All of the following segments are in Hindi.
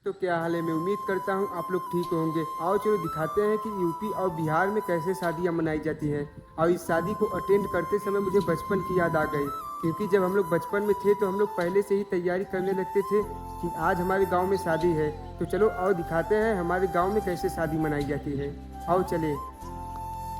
तो क्या हाल है। मैं उम्मीद करता हूँ आप लोग ठीक होंगे। आओ चलो दिखाते हैं कि यूपी और बिहार में कैसे शादियाँ मनाई जाती हैं। और इस शादी को अटेंड करते समय मुझे बचपन की याद आ गई, क्योंकि जब हम लोग बचपन में थे तो हम लोग पहले से ही तैयारी करने लगते थे कि आज हमारे गांव में शादी है। तो चलो आओ दिखाते हैं हमारे गांव में कैसे शादी मनाई जाती है। आओ चले।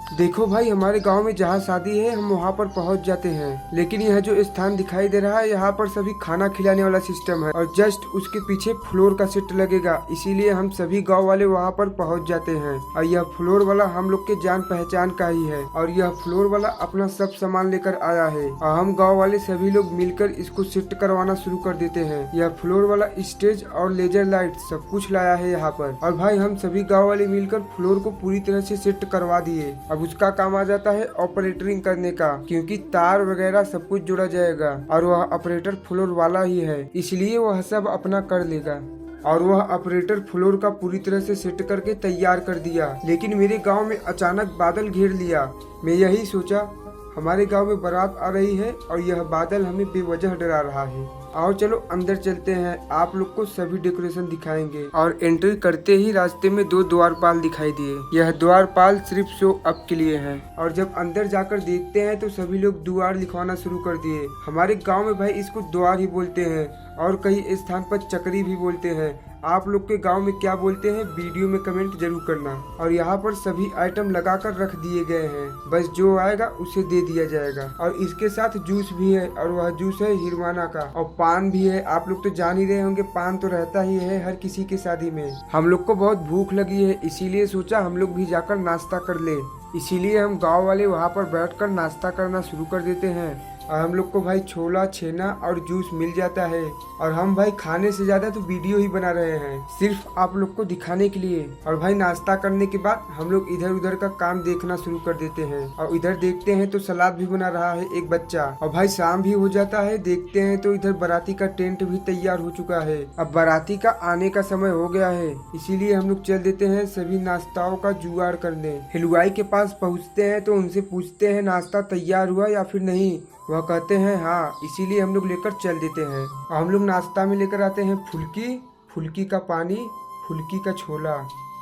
देखो भाई, हमारे गांव में जहाँ शादी है हम वहाँ पर पहुँच जाते हैं, लेकिन यह जो स्थान दिखाई दे रहा है यहाँ पर सभी खाना खिलाने वाला सिस्टम है और जस्ट उसके पीछे फ्लोर का सेट लगेगा, इसीलिए हम सभी गांव वाले वहाँ पर पहुँच जाते हैं। और यह फ्लोर वाला हम लोग के जान पहचान का ही है और यह फ्लोर वाला अपना सब सामान लेकर आया है और हम गाँव वाले सभी लोग मिलकर इसको शिफ्ट करवाना शुरू कर देते हैं। यह फ्लोर वाला स्टेज और लेजर लाइट सब कुछ लाया है यहाँ पर। और भाई हम सभी गाँव वाले मिलकर फ्लोर को पूरी तरह से शिफ्ट करवा दिए। अब उसका काम आ जाता है ऑपरेटरिंग करने का, क्योंकि तार वगैरह सब कुछ जोड़ा जाएगा और वह ऑपरेटर फ्लोर वाला ही है, इसलिए वह सब अपना कर लेगा। और वह ऑपरेटर फ्लोर का पूरी तरह से सेट करके तैयार कर दिया। लेकिन मेरे गांव में अचानक बादल घेर लिया। मैं यही सोचा हमारे गांव में बारात आ रही है और यह बादल हमें बेवजह डरा रहा है। आओ चलो अंदर चलते हैं, आप लोग को सभी डेकोरेशन दिखाएंगे। और एंट्री करते ही रास्ते में दो द्वारपाल दिखाई दिए। यह द्वारपाल सिर्फ शो अप के लिए है। और जब अंदर जाकर देखते हैं तो सभी लोग द्वार लिखवाना शुरू कर दिए। हमारे गांव में भाई इसको द्वार ही बोलते हैं और कई स्थान पर चक्री भी बोलते हैं। आप लोग के गांव में क्या बोलते हैं वीडियो में कमेंट जरूर करना। और यहाँ पर सभी आइटम लगाकर रख दिए गए हैं, बस जो आएगा उसे दे दिया जाएगा। और इसके साथ जूस भी है और वह जूस है हिरवाना का। और पान भी है। आप लोग तो जान ही रहे होंगे पान तो रहता ही है हर किसी के शादी में। हम लोग को बहुत भूख लगी है, इसीलिए सोचा हम लोग भी जाकर नाश्ता कर ले। इसीलिए हम गाँव वाले वहाँ पर बैठकर नाश्ता करना शुरू कर देते हैं। और हम लोग को भाई छोला छेना और जूस मिल जाता है। और हम भाई खाने से ज्यादा तो वीडियो ही बना रहे हैं, सिर्फ आप लोग को दिखाने के लिए। और भाई नाश्ता करने के बाद हम लोग इधर उधर का काम देखना शुरू कर देते हैं। और इधर देखते हैं तो सलाद भी बना रहा है एक बच्चा। और भाई शाम भी हो जाता है, देखते हैं तो इधर बाराती का टेंट भी तैयार हो चुका है। अब बाराती का आने का समय हो गया है, इसीलिए हम लोग चल देते हैं सभी नाश्ताओं का जुगाड़ करने। हलवाई के पास पहुँचते हैं तो उनसे पूछते हैं नाश्ता तैयार हुआ या फिर नहीं। वह कहते हैं हाँ, इसीलिए हम लोग लेकर चल देते हैं। और हम लोग नाश्ता में लेकर आते हैं फुल्की, फुल्की का पानी, फुल्की का छोला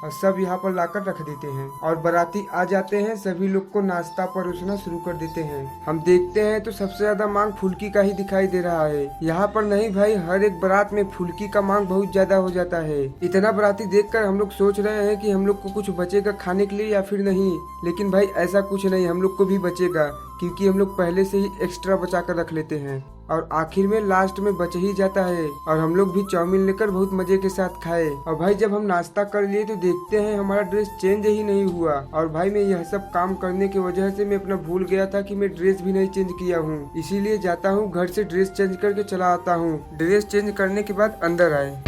और सब यहाँ पर लाकर रख देते हैं। और बाराती आ जाते हैं, सभी लोग को नाश्ता परोसना शुरू कर देते हैं। हम देखते हैं तो सबसे ज्यादा मांग फुल्की का ही दिखाई दे रहा है। यहाँ पर नहीं भाई, हर एक बारात में फुल्की का मांग बहुत ज्यादा हो जाता है। इतना बाराती देखकर हम लोग सोच रहे हैं कि हम लोग को कुछ बचेगा खाने के लिए या फिर नहीं, लेकिन भाई ऐसा कुछ नहीं, हम लोग को भी बचेगा, क्योंकि हम लोग पहले से ही एक्स्ट्रा बचा कर रख लेते हैं। और आखिर में लास्ट में बच ही जाता है। और हम लोग भी चाउमीन लेकर बहुत मजे के साथ खाए। और भाई जब हम नाश्ता कर लिए तो देखते हैं हमारा ड्रेस चेंज ही नहीं हुआ। और भाई मैं यह सब काम करने की वजह से मैं अपना भूल गया था कि मैं ड्रेस भी नहीं चेंज किया हूँ, इसीलिए जाता हूँ घर से ड्रेस चेंज करके चला आता हूँ। ड्रेस चेंज करने के बाद अंदर आए।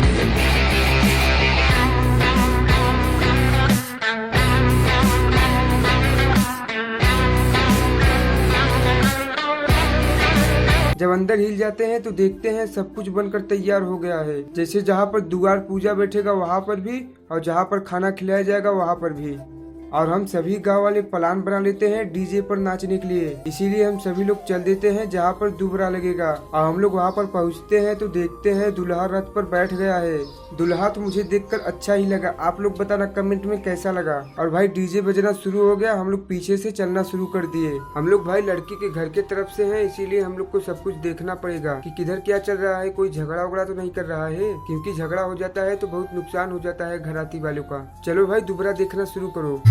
जब अंदर हिल जाते हैं तो देखते हैं सब कुछ बनकर तैयार हो गया है। जैसे जहाँ पर द्वार पूजा बैठेगा वहाँ पर भी, और जहाँ पर खाना खिलाया जाएगा वहाँ पर भी। और हम सभी गांव वाले प्लान बना लेते हैं डीजे पर नाचने के लिए, इसीलिए हम सभी लोग चल देते हैं जहाँ पर दुबरा लगेगा। और हम लोग वहाँ पर पहुँचते हैं तो देखते हैं दूल्हा रथ पर बैठ गया है। दूल्हा तो मुझे देखकर अच्छा ही लगा, आप लोग बताना कमेंट में कैसा लगा। और भाई डीजे बजना शुरू हो गया, हम लोग पीछे से चलना शुरू कर दिए। हम लोग भाई लड़की के घर के तरफ से हैं, इसीलिए हम लोग को सब कुछ देखना पड़ेगा कि किधर क्या चल रहा है, कोई झगड़ा उगड़ा तो नहीं कर रहा है, क्योंकि झगड़ा हो जाता है तो बहुत नुकसान हो जाता है घराती वालों का। चलो भाई दुबरा देखना शुरू करो।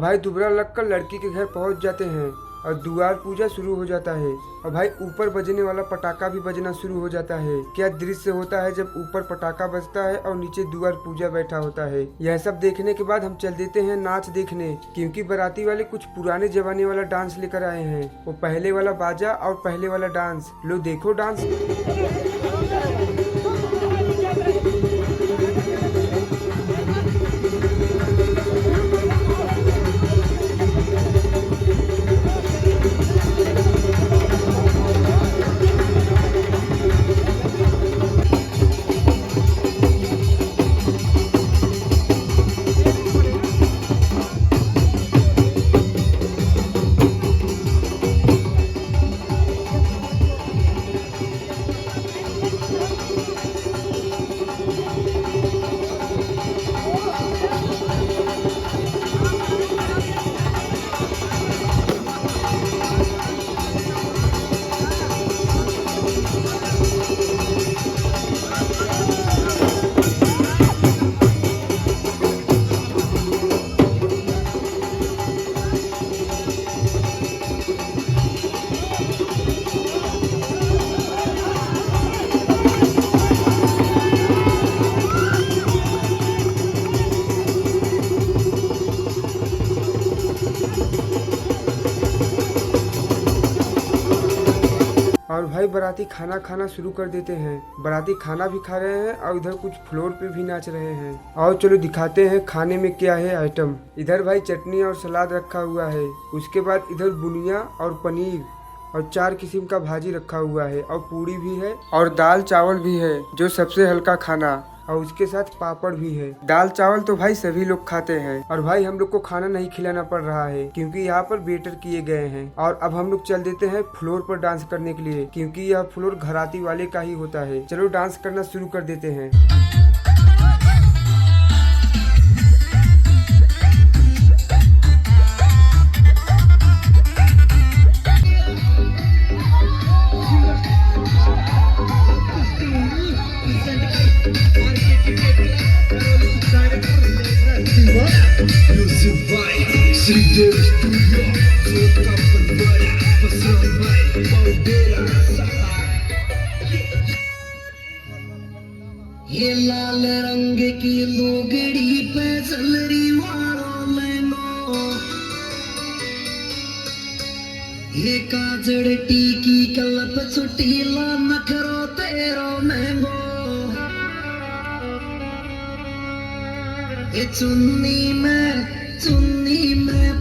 भाई दुबरा लगकर लड़की के घर पहुंच जाते हैं और द्वार पूजा शुरू हो जाता है। और भाई ऊपर बजने वाला पटाखा भी बजना शुरू हो जाता है। क्या दृश्य होता है जब ऊपर पटाखा बजता है और नीचे द्वार पूजा बैठा होता है। यह सब देखने के बाद हम चल देते हैं नाच देखने, क्योंकि बाराती वाले कुछ पुराने जमाने वाला डांस लेकर आए हैं। वो पहले वाला बाजा और पहले वाला डांस, लो देखो डांस। और भाई बाराती खाना खाना शुरू कर देते हैं। बाराती खाना भी खा रहे हैं और इधर कुछ फ्लोर पे भी नाच रहे हैं। और चलो दिखाते हैं खाने में क्या है आइटम। इधर भाई चटनी और सलाद रखा हुआ है। उसके बाद इधर बुनिया और पनीर और 4 किस्म का भाजी रखा हुआ है और पूरी भी है और दाल चावल भी है जो सबसे हल्का खाना, और उसके साथ पापड़ भी है। दाल चावल तो भाई सभी लोग खाते हैं। और भाई हम लोग को खाना नहीं खिलाना पड़ रहा है क्योंकि यहाँ पर वेटर किए गए हैं। और अब हम लोग चल देते हैं फ्लोर पर डांस करने के लिए, क्योंकि यह फ्लोर घराती वाले का ही होता है। चलो डांस करना शुरू कर देते हैं। ये लाल रंग की लुगड़ी पे जलरी वालों मैंगो, ये काजड़ टीकी कलप चुटीला नखरो तेरो मैंगो, ये चुन्नी में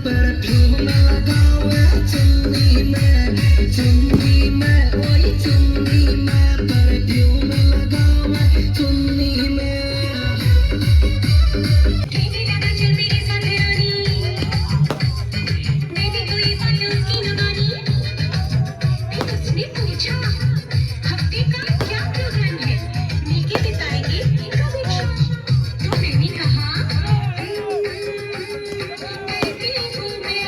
परफ्यूम लगावे, चुन्नी में ओए चुन्नी में परफ्यूम लगावे, चुन्नी में। कैसे लगा चल मेरे साथ रानी, मैं भी कोई फूलों की नगानी। फिर उसने पूछा हफ्ते का क्या प्रोग्राम है, लेके बिताएंगे कभी शाम। तो मैंने कहा ऐसी हूँ मैं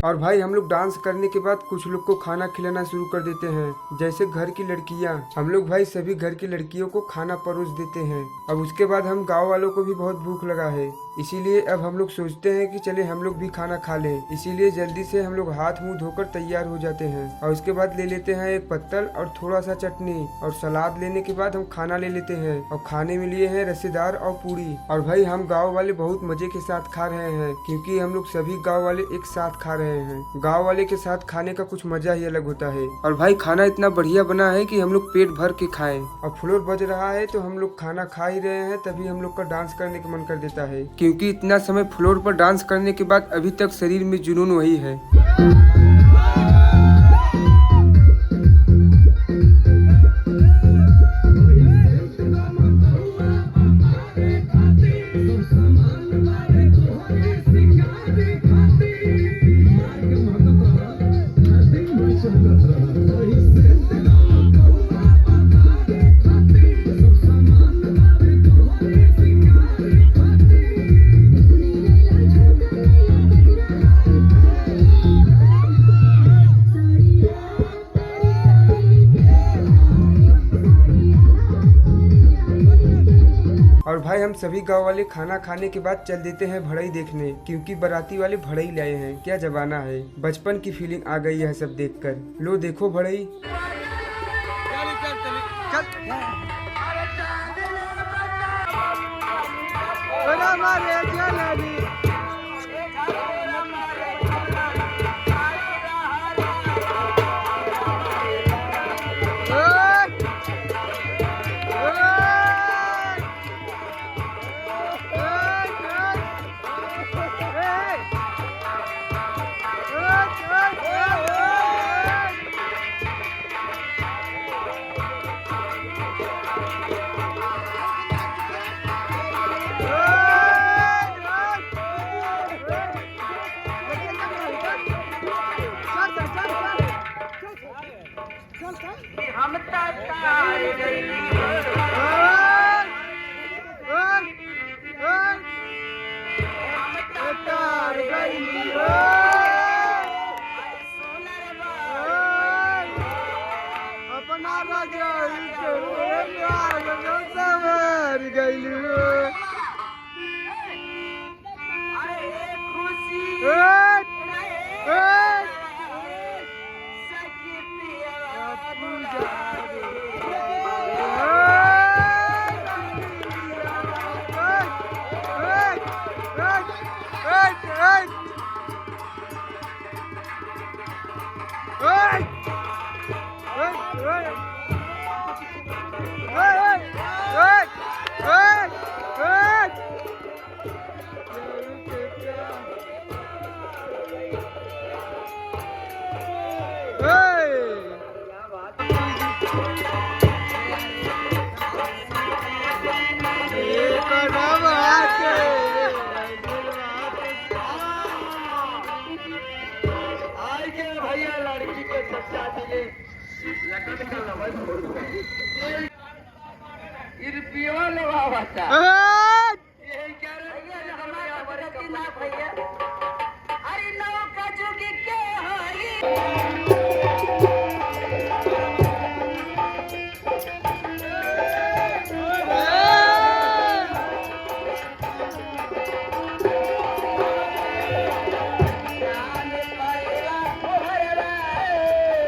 और भाई हम लोग डांस करने के बाद कुछ लोग को खाना खिलाना शुरू कर देते हैं, जैसे घर की लड़कियां। हम लोग भाई सभी घर की लड़कियों को खाना परोस देते हैं। अब उसके बाद हम गाँव वालों को भी बहुत भूख लगा है, इसीलिए अब हम लोग सोचते हैं कि चले हम लोग भी खाना खा लें। इसीलिए जल्दी से हम लोग हाथ मुंह धोकर तैयार हो जाते हैं और उसके बाद ले लेते हैं एक पत्तल और थोड़ा सा चटनी और सलाद। लेने के बाद हम खाना ले लेते हैं और खाने में लिए हैं रसेदार और पूरी। और भाई हम गाँव वाले बहुत मजे के साथ खा रहे हैं, क्योंकि हम लोग सभी गाँव वाले एक साथ खा रहे हैं। गाँव वाले के साथ खाने का कुछ मजा ही अलग होता है। और भाई खाना इतना बढ़िया बना है कि हम लोग पेट भर के खाएं। और फ्लोर बज रहा है तो हम लोग खाना खा ही रहे हैं, तभी हम लोग का डांस करने का मन कर देता है, क्योंकि इतना समय फ्लोर पर डांस करने के बाद अभी तक शरीर में जुनून वही है। और भाई हम सभी गांव वाले खाना खाने के बाद चल देते हैं भड़ई देखने, क्योंकि बाराती वाले भड़ई लाए हैं। क्या जमाना है, बचपन की फीलिंग आ गई है सब देखकर। लो देखो भड़ई।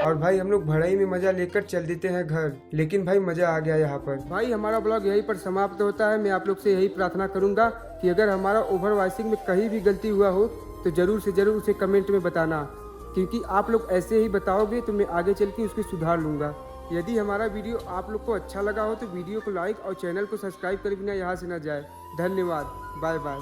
और भाई हम लोग भड़ाई में मजा लेकर चल देते हैं घर। लेकिन भाई मजा आ गया यहाँ पर। भाई हमारा ब्लॉग यहीं पर समाप्त होता है। मैं आप लोग से यही प्रार्थना करूंगा कि अगर हमारा ओवर वॉइसिंग में कहीं भी गलती हुआ हो तो जरूर से जरूर उसे कमेंट में बताना, क्योंकि आप लोग ऐसे ही बताओगे तो मैं आगे चल के उसको सुधार लूँगा। यदि हमारा वीडियो आप लोग को अच्छा लगा हो तो वीडियो को लाइक और चैनल को सब्सक्राइब कर बिना यहाँ से न जाए। धन्यवाद, बाय बाय।